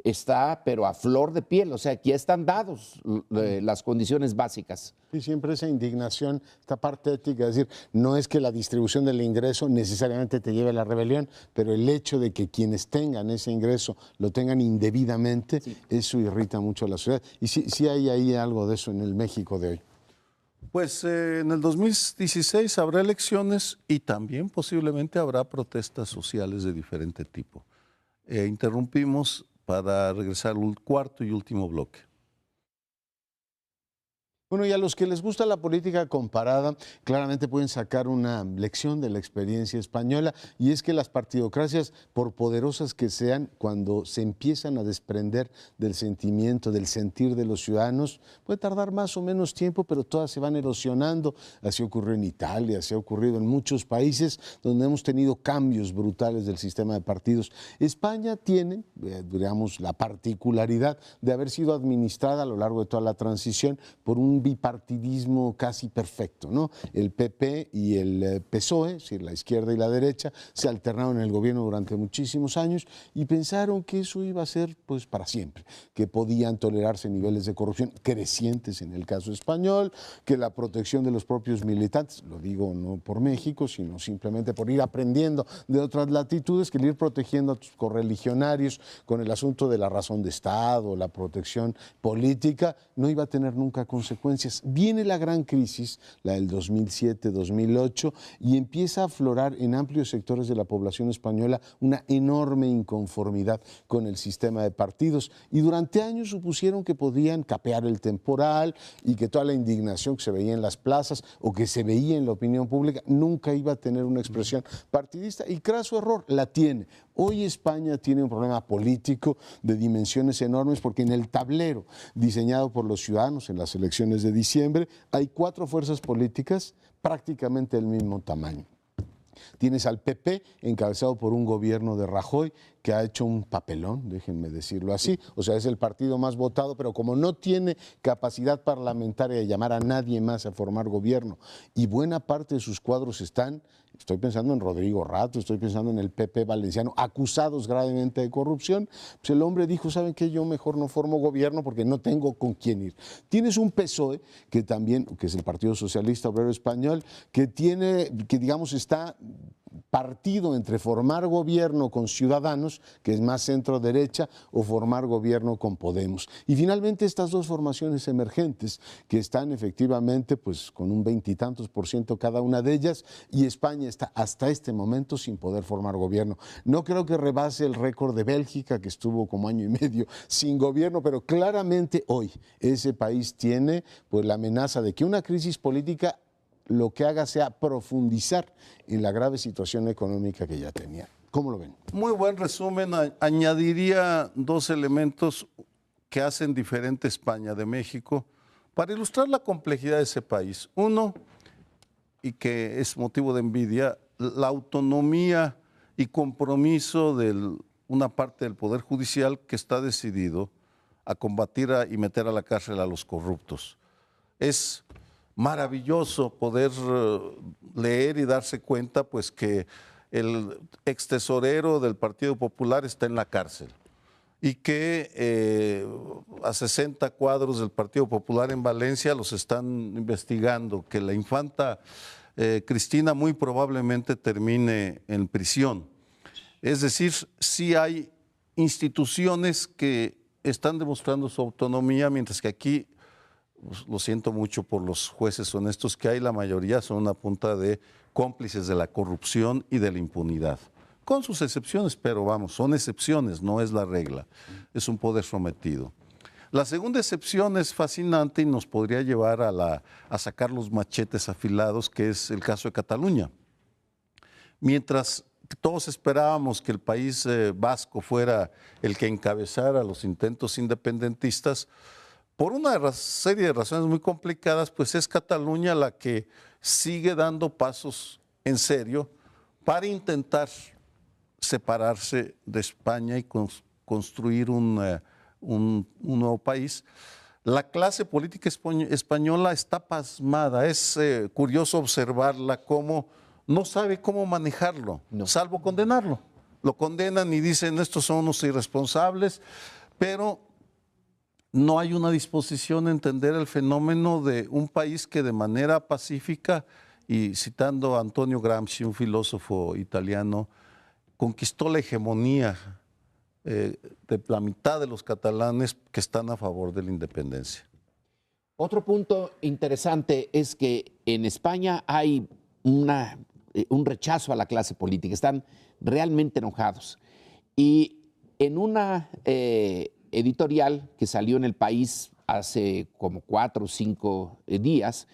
está, pero a flor de piel. O sea, aquí están dados las condiciones básicas. Y siempre esa indignación, esta parte ética, es decir, no es que la distribución del ingreso necesariamente te lleve a la rebelión, pero el hecho de que quienes tengan ese ingreso lo tengan indebidamente, sí, eso irrita mucho a la sociedad. Y sí hay ahí algo de eso en el México de hoy. Pues en el 2016 habrá elecciones y también posiblemente habrá protestas sociales de diferente tipo. Interrumpimos para regresar al cuarto y último bloque. Bueno, y a los que les gusta la política comparada, claramente pueden sacar una lección de la experiencia española, y es que las partidocracias, por poderosas que sean, cuando se empiezan a desprender del sentimiento, del sentir de los ciudadanos, puede tardar más o menos tiempo, pero todas se van erosionando. Así ocurrió en Italia, así ha ocurrido en muchos países donde hemos tenido cambios brutales del sistema de partidos. España tiene, digamos, la particularidad de haber sido administrada a lo largo de toda la transición por un bipartidismo casi perfecto, ¿no? El PP y el PSOE, es decir, la izquierda y la derecha, se alternaron en el gobierno durante muchísimos años y pensaron que eso iba a ser pues para siempre, que podían tolerarse niveles de corrupción crecientes en el caso español, que la protección de los propios militantes, lo digo no por México, sino simplemente por ir aprendiendo de otras latitudes, que el ir protegiendo a tus correligionarios con el asunto de la razón de Estado, la protección política, no iba a tener nunca consecuencias. Viene la gran crisis, la del 2007-2008, y empieza a aflorar en amplios sectores de la población española una enorme inconformidad con el sistema de partidos, y durante años supusieron que podían capear el temporal y que toda la indignación que se veía en las plazas o que se veía en la opinión pública nunca iba a tener una expresión partidista, y craso error, la tiene. Hoy España tiene un problema político de dimensiones enormes porque en el tablero diseñado por los ciudadanos en las elecciones de diciembre hay 4 fuerzas políticas prácticamente del mismo tamaño. Tienes al PP encabezado por un gobierno de Rajoy que ha hecho un papelón, déjenme decirlo así, o sea, es el partido más votado, pero como no tiene capacidad parlamentaria de llamar a nadie más a formar gobierno y buena parte de sus cuadros están, estoy pensando en Rodrigo Rato, estoy pensando en el PP valenciano, acusados gravemente de corrupción, pues el hombre dijo, ¿saben qué? Yo mejor no formo gobierno porque no tengo con quién ir. Tienes un PSOE que también, que es el Partido Socialista Obrero Español, que digamos está partido entre formar gobierno con Ciudadanos, que es más centro derecha, o formar gobierno con Podemos. Y finalmente estas dos formaciones emergentes que están efectivamente pues con un 20 y tantos % cada una de ellas, y España está hasta este momento sin poder formar gobierno. No creo que rebase el récord de Bélgica, que estuvo como año y medio sin gobierno, pero claramente hoy ese país tiene pues la amenaza de que una crisis política lo que haga sea profundizar en la grave situación económica que ya tenía. ¿Cómo lo ven? Muy buen resumen. Añadiría 2 elementos que hacen diferente España de México para ilustrar la complejidad de ese país. Uno, y que es motivo de envidia, la autonomía y compromiso de una parte del Poder Judicial que está decidido a combatir y meter a la cárcel a los corruptos. Es maravilloso poder leer y darse cuenta pues que el ex tesorero del Partido Popular está en la cárcel y que a 60 cuadros del Partido Popular en Valencia los están investigando, que la infanta Cristina muy probablemente termine en prisión. Es decir, sí hay instituciones que están demostrando su autonomía, mientras que aquí, lo siento mucho por los jueces honestos que hay, la mayoría son una punta de cómplices de la corrupción y de la impunidad. Con sus excepciones, pero vamos, son excepciones, no es la regla. Es un poder sometido. La segunda excepción es fascinante y nos podría llevar a sacar los machetes afilados, que es el caso de Cataluña. Mientras todos esperábamos que el país vasco fuera el que encabezara los intentos independentistas, por una serie de razones muy complicadas, pues es Cataluña la que sigue dando pasos en serio para intentar separarse de España y construir un nuevo país. La clase política española está pasmada. Es curioso observarla cómo no sabe cómo manejarlo, salvo condenarlo. Lo condenan y dicen estos son unos irresponsables, pero no hay una disposición a entender el fenómeno de un país que de manera pacífica, y citando a Antonio Gramsci, un filósofo italiano, conquistó la hegemonía de la mitad de los catalanes que están a favor de la independencia. Otro punto interesante es que en España hay un rechazo a la clase política, están realmente enojados. Y en una editorial que salió en El País hace como 4 o 5 días,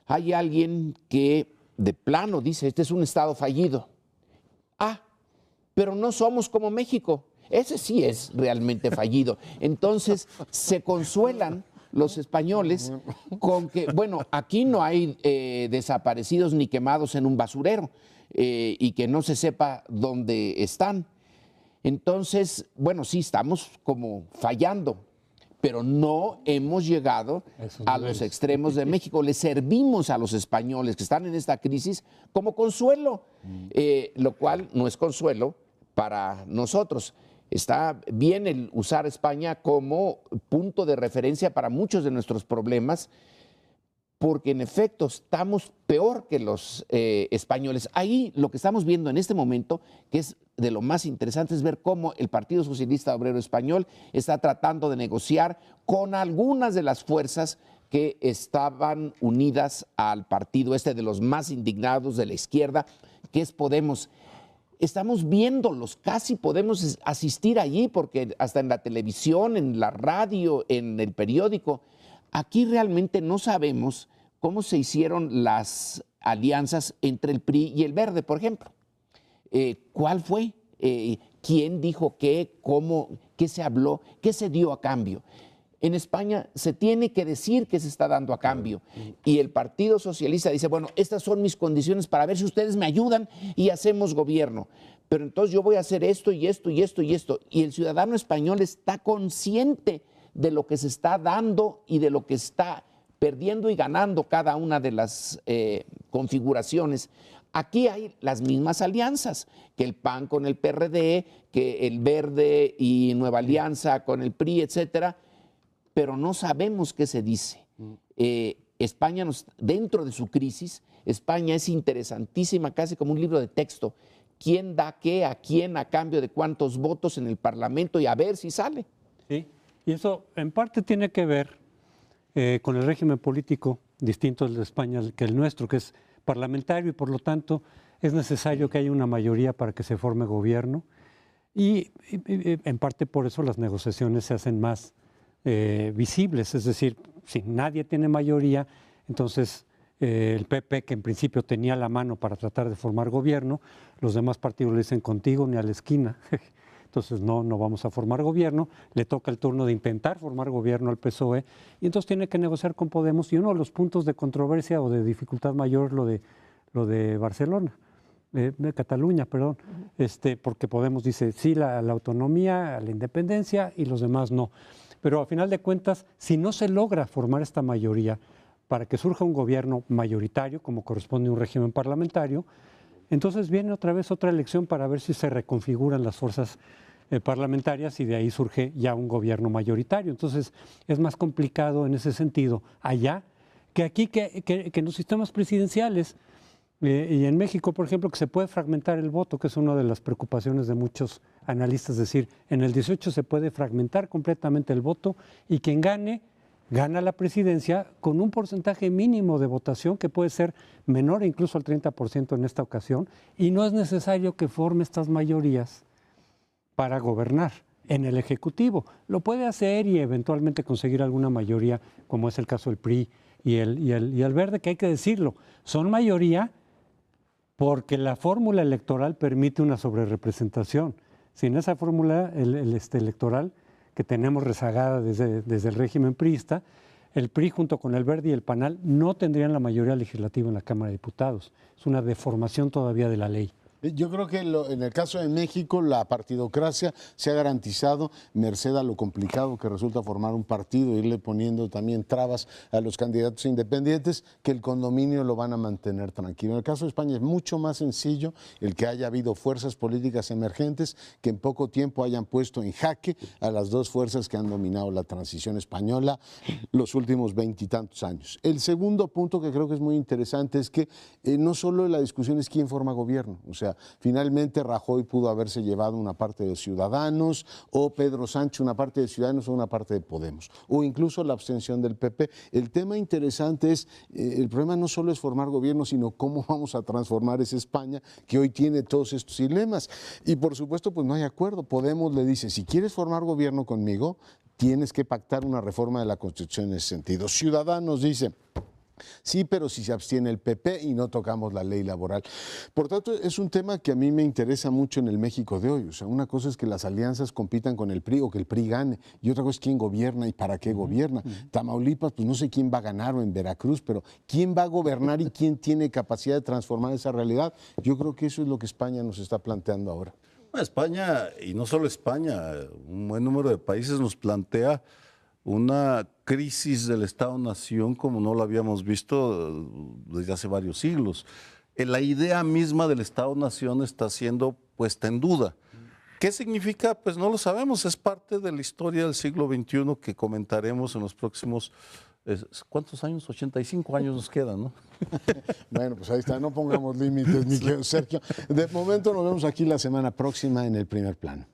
hay alguien que de plano dice, este es un Estado fallido. Pero no somos como México. Ese sí es realmente fallido. Entonces se consuelan los españoles con que, bueno, aquí no hay desaparecidos ni quemados en un basurero y que no se sepa dónde están. Entonces, bueno, sí, estamos como fallando, pero no hemos llegado a los extremos de México. Le servimos a los españoles que están en esta crisis como consuelo, lo cual no es consuelo para nosotros. Está bien el usar España como punto de referencia para muchos de nuestros problemas, porque en efecto estamos peor que los españoles. Ahí lo que estamos viendo en este momento, que es de lo más interesante, es ver cómo el Partido Socialista Obrero Español está tratando de negociar con algunas de las fuerzas que estaban unidas al partido de los más indignados de la izquierda, que es Podemos. Estamos viéndolos, casi podemos asistir allí, porque hasta en la televisión, en la radio, en el periódico, aquí realmente no sabemos cómo se hicieron las alianzas entre el PRI y el Verde, por ejemplo. ¿Cuál fue? ¿Quién dijo qué? ¿Cómo? ¿Qué se habló? ¿Qué se dio a cambio? En España se tiene que decir qué se está dando a cambio. Y el Partido Socialista dice, bueno, estas son mis condiciones para ver si ustedes me ayudan y hacemos gobierno. Pero entonces yo voy a hacer esto y esto y esto y esto. Y el ciudadano español está consciente de lo que se está dando y de lo que está perdiendo y ganando cada una de las configuraciones. Aquí hay las mismas alianzas, que el PAN con el PRD, que el Verde y Nueva Alianza con el PRI, etcétera, pero no sabemos qué se dice. España, dentro de su crisis, España es interesantísima, casi como un libro de texto. ¿Quién da qué a quién a cambio de cuántos votos en el Parlamento? Y a ver si sale. Sí, y eso en parte tiene que ver con el régimen político distinto al de España que el nuestro, que es parlamentario, y por lo tanto es necesario que haya una mayoría para que se forme gobierno. Y en parte por eso las negociaciones se hacen más visibles, es decir, si nadie tiene mayoría, entonces el PP, que en principio tenía la mano para tratar de formar gobierno, los demás partidos le dicen contigo ni a la esquina, entonces no vamos a formar gobierno, le toca el turno de intentar formar gobierno al PSOE, y entonces tiene que negociar con Podemos, y uno de los puntos de controversia o de dificultad mayor lo de Barcelona, de Cataluña, perdón, porque Podemos dice sí la autonomía, la independencia, y los demás no. Pero a final de cuentas, si no se logra formar esta mayoría para que surja un gobierno mayoritario, como corresponde a un régimen parlamentario, entonces viene otra vez otra elección para ver si se reconfiguran las fuerzas parlamentarias y de ahí surge ya un gobierno mayoritario. Entonces es más complicado en ese sentido allá que aquí, que en los sistemas presidenciales. Y en México, por ejemplo, que se puede fragmentar el voto, que es una de las preocupaciones de muchos analistas, es decir, en el 18 se puede fragmentar completamente el voto y quien gane, gana la presidencia con un porcentaje mínimo de votación que puede ser menor incluso al 30% en esta ocasión, y no es necesario que forme estas mayorías para gobernar en el Ejecutivo. Lo puede hacer y eventualmente conseguir alguna mayoría, como es el caso del PRI y el Verde, que hay que decirlo, son mayoría porque la fórmula electoral permite una sobrerepresentación. Sin esa fórmula electoral que tenemos rezagada desde el régimen priista, el PRI junto con el Verde y el PANAL no tendrían la mayoría legislativa en la Cámara de Diputados. Es una deformación todavía de la ley. Yo creo que en el caso de México la partidocracia se ha garantizado merced a lo complicado que resulta formar un partido, irle poniendo también trabas a los candidatos independientes, que el condominio lo van a mantener tranquilo. En el caso de España es mucho más sencillo el que haya habido fuerzas políticas emergentes que en poco tiempo hayan puesto en jaque a las dos fuerzas que han dominado la transición española los últimos 20 y tantos años. El segundo punto que creo que es muy interesante es que no solo la discusión es quién forma gobierno, o sea, finalmente Rajoy pudo haberse llevado una parte de Ciudadanos, o Pedro Sánchez una parte de Ciudadanos o una parte de Podemos, o incluso la abstención del PP. El tema interesante es, el problema no solo es formar gobierno, sino cómo vamos a transformar esa España que hoy tiene todos estos dilemas. Y por supuesto, pues no hay acuerdo. Podemos le dice, si quieres formar gobierno conmigo, tienes que pactar una reforma de la Constitución en ese sentido. Ciudadanos dice, sí, pero si se abstiene el PP y no tocamos la ley laboral. Por tanto, es un tema que a mí me interesa mucho en el México de hoy. O sea, una cosa es que las alianzas compitan con el PRI o que el PRI gane, y otra cosa es quién gobierna y para qué gobierna. Tamaulipas, pues no sé quién va a ganar, o en Veracruz, pero quién va a gobernar y quién tiene capacidad de transformar esa realidad. Yo creo que eso es lo que España nos está planteando ahora. España, y no solo España, un buen número de países nos plantea una crisis del Estado-Nación como no lo habíamos visto desde hace varios siglos. La idea misma del Estado-Nación está siendo puesta en duda. ¿Qué significa? Pues no lo sabemos, es parte de la historia del siglo XXI que comentaremos en los próximos, ¿cuántos años? 85 años nos quedan, ¿no? Bueno, pues ahí está, no pongamos límites, mi querido Sergio. De momento nos vemos aquí la semana próxima en el Primer Plano.